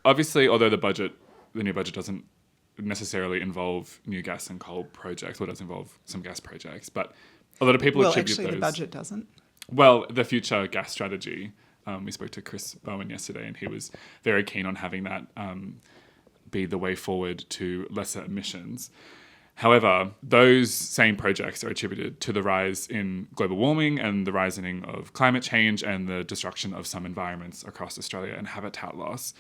obviously, although the new budget doesn't necessarily involve new gas and coal projects, or does involve some gas projects, but a lot of people attribute the budget doesn't. Well, the future gas strategy, we spoke to Chris Bowen yesterday, and he was very keen on having that be the way forward to lesser emissions. However, those same projects are attributed to the rise in global warming and the rising of climate change and the destruction of some environments across Australia and habitat loss.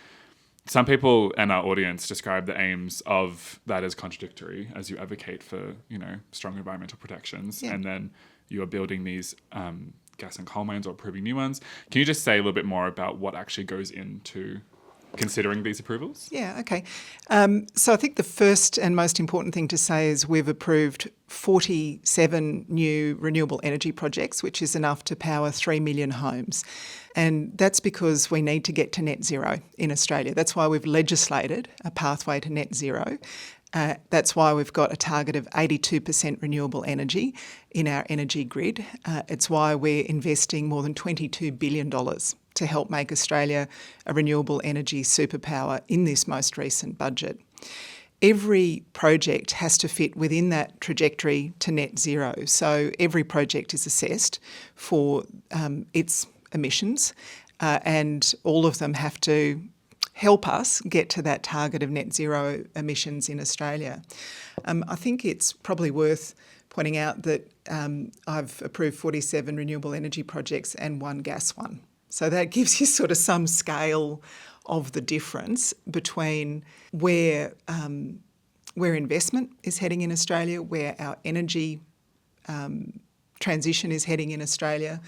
Some people in our audience describe the aims of that as contradictory, as you advocate for, strong environmental protections, and then you are building these gas and coal mines or approving new ones. Can you just say a little bit more about what actually goes into considering these approvals? Yeah, okay. So I think the first and most important thing to say is we've approved 47 new renewable energy projects, which is enough to power 3 million homes. And that's because we need to get to net zero in Australia. That's why we've legislated a pathway to net zero. That's why we've got a target of 82% renewable energy in our energy grid. It's why we're investing more than $22 billion to help make Australia a renewable energy superpower in this most recent budget. Every project has to fit within that trajectory to net zero. So every project is assessed for its emissions, and all of them have to help us get to that target of net zero emissions in Australia. I think it's probably worth pointing out that I've approved 47 renewable energy projects and one gas one. So that gives you sort of some scale of the difference between where investment is heading in Australia, where our energy transition is heading in Australia.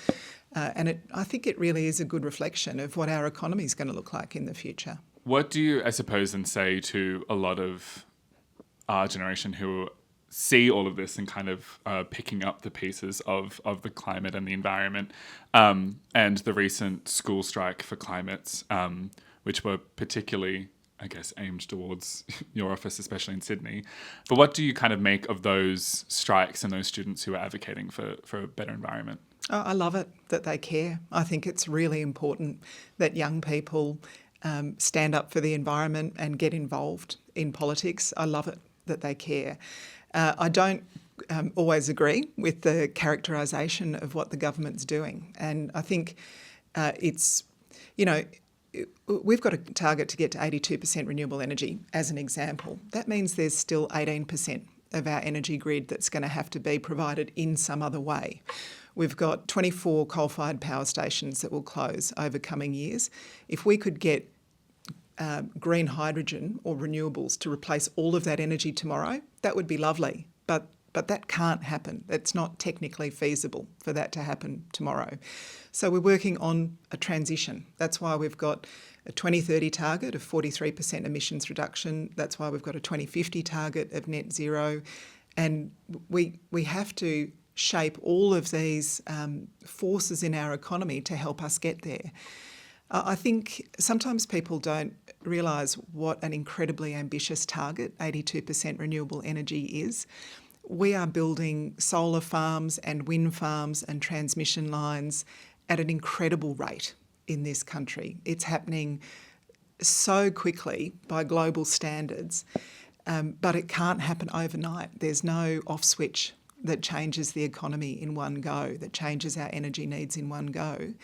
And I think it really is a good reflection of what our economy is going to look like in the future. What do you, I suppose, then say to a lot of our generation who see all of this and kind of picking up the pieces of the climate and the environment, and the recent school strike for climate, which were particularly, I guess, aimed towards your office, especially in Sydney. But what do you kind of make of those strikes and those students who are advocating for a better environment? Oh, I love it that they care. I think it's really important that young people stand up for the environment and get involved in politics. I love it that they care. I don't always agree with the characterisation of what the government's doing. And I think we've got a target to get to 82% renewable energy as an example. That means there's still 18% of our energy grid that's going to have to be provided in some other way. We've got 24 coal-fired power stations that will close over coming years. If we could get green hydrogen or renewables to replace all of that energy tomorrow, that would be lovely. But that can't happen. It's not technically feasible for that to happen tomorrow. So we're working on a transition. That's why we've got a 2030 target of 43% emissions reduction. That's why we've got a 2050 target of net zero. And we have to shape all of these forces in our economy to help us get there. I think sometimes people don't realise what an incredibly ambitious target 82% renewable energy is. We are building solar farms and wind farms and transmission lines at an incredible rate in this country. It's happening so quickly by global standards, but it can't happen overnight. There's no off switch that changes the economy in one go, that changes our energy needs in one go.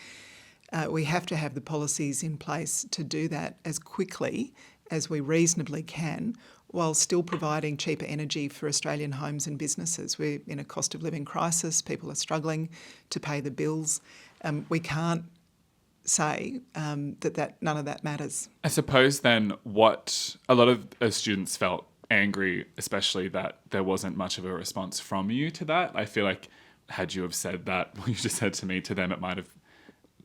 We have to have the policies in place to do that as quickly as we reasonably can, while still providing cheaper energy for Australian homes and businesses. We're in a cost of living crisis. People are struggling to pay the bills. We can't say that none of that matters. I suppose then what a lot of students felt angry, especially that there wasn't much of a response from you to that. I feel like had you have said that, what you just said to me, to them, it might have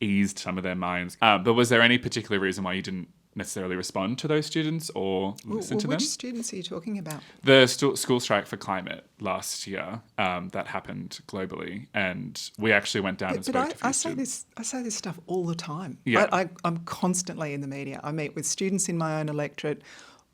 eased some of their minds. But was there any particular reason why you didn't necessarily respond to those students or listen to them? Which students are you talking about? The school strike for climate last year that happened globally, and we actually went down and spoke to a few students. I say this stuff all the time. Yeah. I'm constantly in the media. I meet with students in my own electorate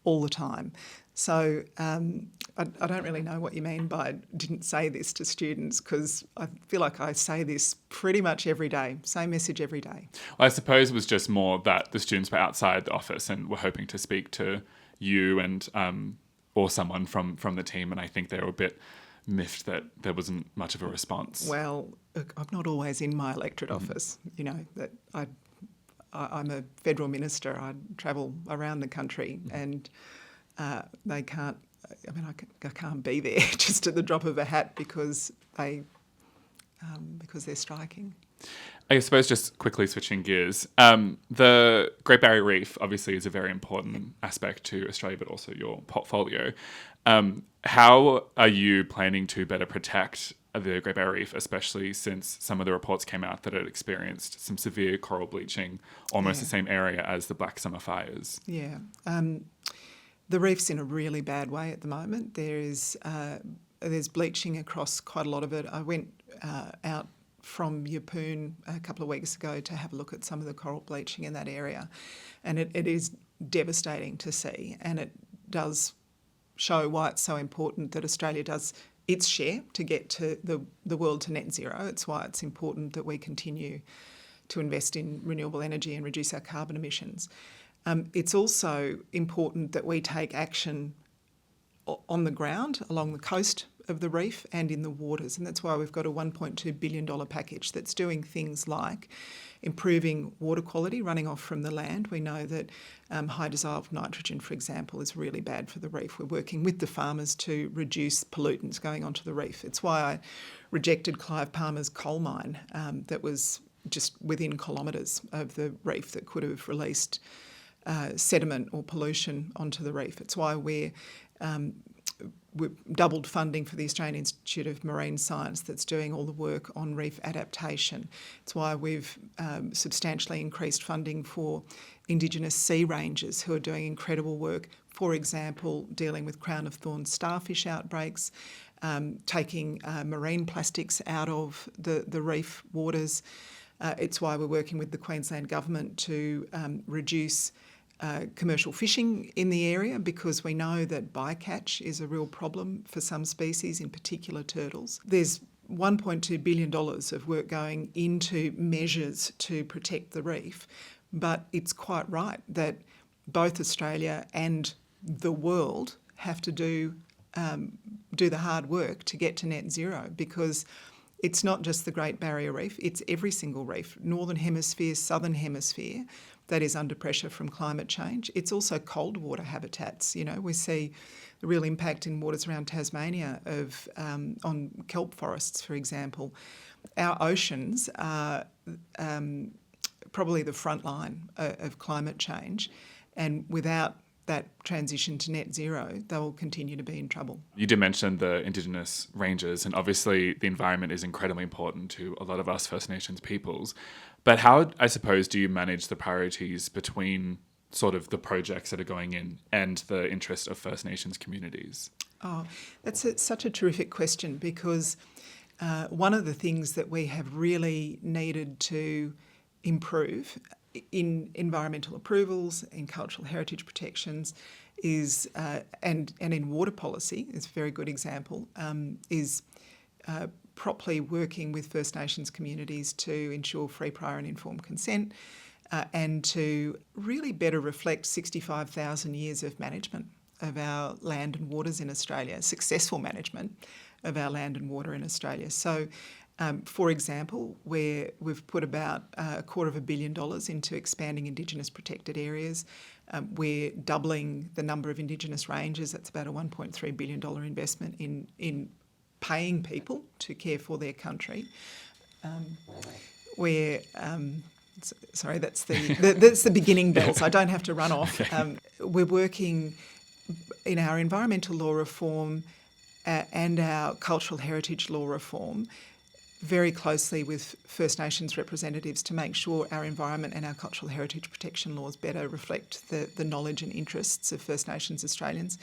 all the time. So I don't really know what you mean by didn't say this to students, because I feel like I say this pretty much every day, same message every day. Well, I suppose it was just more that the students were outside the office and were hoping to speak to you and or someone from the team, and I think they were a bit miffed that there wasn't much of a response. Well, look, I'm not always in my electorate office. You know, that I'm a federal minister. I travel around the country, and they can't. I mean, I can't be there just at the drop of a hat because they're striking. I suppose just quickly switching gears, the Great Barrier Reef obviously is a very important aspect to Australia, but also your portfolio. How are you planning to better protect the Great Barrier Reef, especially since some of the reports came out that it experienced some severe coral bleaching, almost the same area as the Black Summer fires? Yeah. The reef's in a really bad way at the moment. There's bleaching across quite a lot of it. I went out from Yeppoon a couple of weeks ago to have a look at some of the coral bleaching in that area, and it is devastating to see, and it does show why it's so important that Australia does its share to get to the world to net zero. It's why it's important that we continue to invest in renewable energy and reduce our carbon emissions. It's also important that we take action on the ground, along the coast of the reef and in the waters, and that's why we've got a $1.2 billion package that's doing things like improving water quality running off from the land. We know that high dissolved nitrogen, for example, is really bad for the reef. We're working with the farmers to reduce pollutants going onto the reef. It's why I rejected Clive Palmer's coal mine that was just within kilometres of the reef that could have released sediment or pollution onto the reef. It's why we've doubled funding for the Australian Institute of Marine Science that's doing all the work on reef adaptation. It's why we've substantially increased funding for Indigenous sea rangers who are doing incredible work, for example, dealing with crown of thorns starfish outbreaks, taking marine plastics out of the reef waters. It's why we're working with the Queensland Government to reduce commercial fishing in the area, because we know that bycatch is a real problem for some species, in particular turtles. There's $1.2 billion of work going into measures to protect the reef, but it's quite right that both Australia and the world have to do the hard work to get to net zero, because it's not just the Great Barrier Reef, it's every single reef, Northern Hemisphere, Southern Hemisphere, that is under pressure from climate change. It's also cold water habitats. You know, we see the real impact in waters around Tasmania of on kelp forests, for example. Our oceans are probably the front line of climate change, and without that transition to net zero, they will continue to be in trouble. You did mention the Indigenous ranges, and obviously the environment is incredibly important to a lot of us First Nations peoples. But how, I suppose, do you manage the priorities between sort of the projects that are going in and the interest of First Nations communities? Oh, that's such a terrific question, because one of the things that we have really needed to improve in environmental approvals, in cultural heritage protections, is and in water policy is a very good example, is properly working with First Nations communities to ensure free, prior and informed consent, and to really better reflect 65,000 years of management of our land and waters in Australia, successful management of our land and water in Australia. So, for example, where we've put about $250 million into expanding Indigenous protected areas, we're doubling the number of Indigenous ranges. That's about a $1.3 billion investment in paying people to care for their country. Sorry, that's the beginning bells. I don't have to run off. We're working in our environmental law reform and our cultural heritage law reform very closely with First Nations representatives to make sure our environment and our cultural heritage protection laws better reflect the knowledge and interests of First Nations Australians.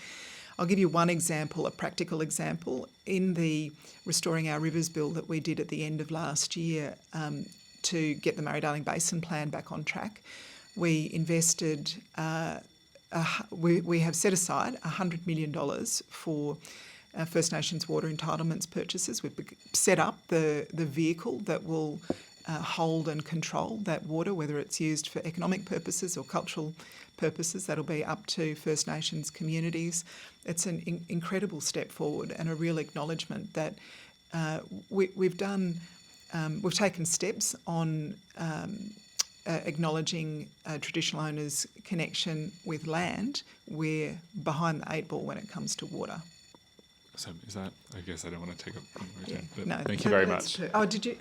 I'll give you one example, a practical example. In the Restoring Our Rivers bill that we did at the end of last year to get the Murray-Darling Basin Plan back on track, we invested $100 we have set aside $100 million for First Nations water entitlements purchases. We've set up the vehicle that will hold and control that water, whether it's used for economic purposes or cultural purposes. That'll be up to First Nations communities. It's an incredible step forward and a real acknowledgement that we've taken steps on acknowledging traditional owners' connection with land. We're behind the eight ball when it comes to water. So is that? I guess I don't want to take up. But No, thank you very much. True. Oh, did you?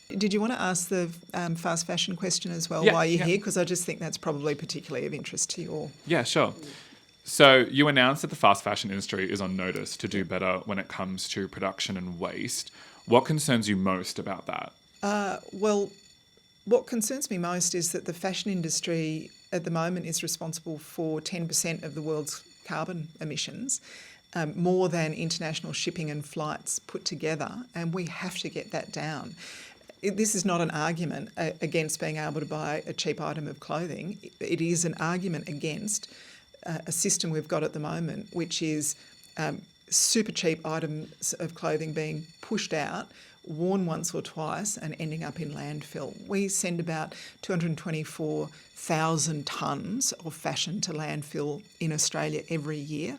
Did you want to ask the fast fashion question as well Yeah, while you're yeah. here? Because I just think that's probably particularly of interest to you all. Yeah, sure. So you announced that the fast fashion industry is on notice to do better when it comes to production and waste. What concerns you most about that? Well, what concerns me most is that the fashion industry at the moment is responsible for 10% of the world's carbon emissions, more than international shipping and flights put together, and we have to get that down. This is not an argument against being able to buy a cheap item of clothing. It is an argument against a system we've got at the moment, which is super cheap items of clothing being pushed out, worn once or twice and ending up in landfill. We send about 224,000 tonnes of fashion to landfill in Australia every year,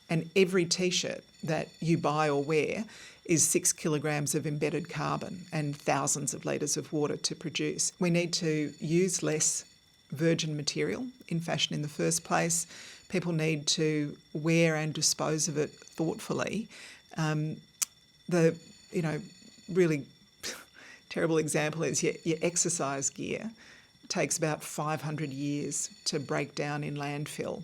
and every T-shirt that you buy or wear is 6 kilograms of embedded carbon and thousands of litres of water to produce. We need to use less virgin material in fashion in the first place. People need to wear and dispose of it thoughtfully. Really terrible example is your exercise gear takes about 500 years to break down in landfill,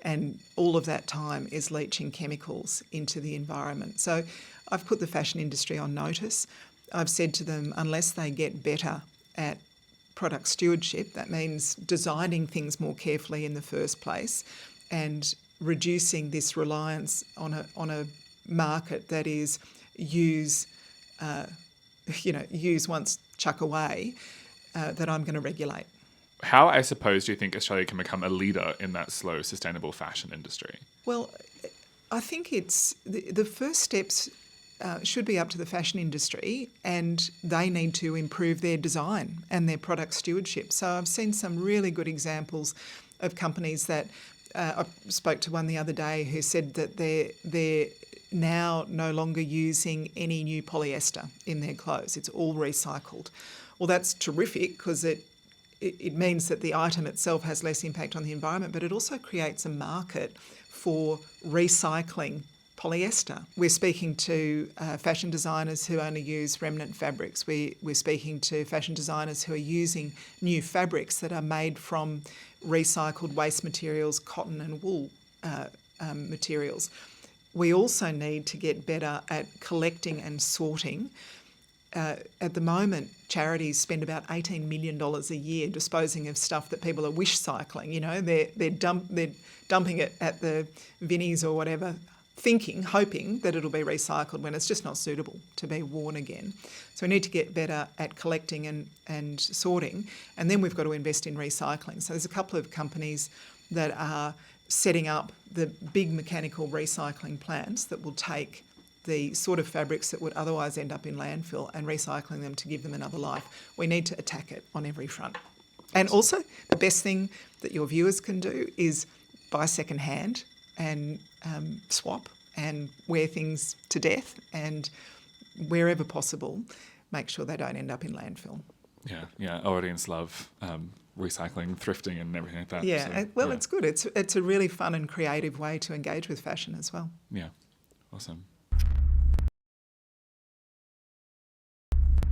and all of that time is leaching chemicals into the environment. So I've put the fashion industry on notice. I've said to them, unless they get better at product stewardship, that means designing things more carefully in the first place and reducing this reliance on a market that is use once, chuck away, that I'm going to regulate. How, I suppose, do you think Australia can become a leader in that slow, sustainable fashion industry? Well, I think it's the first steps should be up to the fashion industry, and they need to improve their design and their product stewardship. So I've seen some really good examples of companies that I spoke to one the other day who said that they're now no longer using any new polyester in their clothes. It's all recycled. Well, that's terrific because it means that the item itself has less impact on the environment, but it also creates a market for recycling polyester. We're speaking to fashion designers who only use remnant fabrics. We're speaking to fashion designers who are using new fabrics that are made from recycled waste materials, cotton and wool materials. We also need to get better at collecting and sorting. At the moment, charities spend about $18 million a year disposing of stuff that people are wish cycling. You know, they're dumping it at the Vinnies or whatever, hoping that it'll be recycled when it's just not suitable to be worn again. So we need to get better at collecting and sorting, and then we've got to invest in recycling. So there's a couple of companies that are setting up the big mechanical recycling plants that will take the sort of fabrics that would otherwise end up in landfill and recycling them to give them another life. We need to attack it on every front. And also, the best thing that your viewers can do is buy second hand and swap and wear things to death, and wherever possible, make sure they don't end up in landfill. Yeah. Our audience love recycling, thrifting and everything like that. Yeah, So, it's good. It's a really fun and creative way to engage with fashion as well. Yeah, awesome.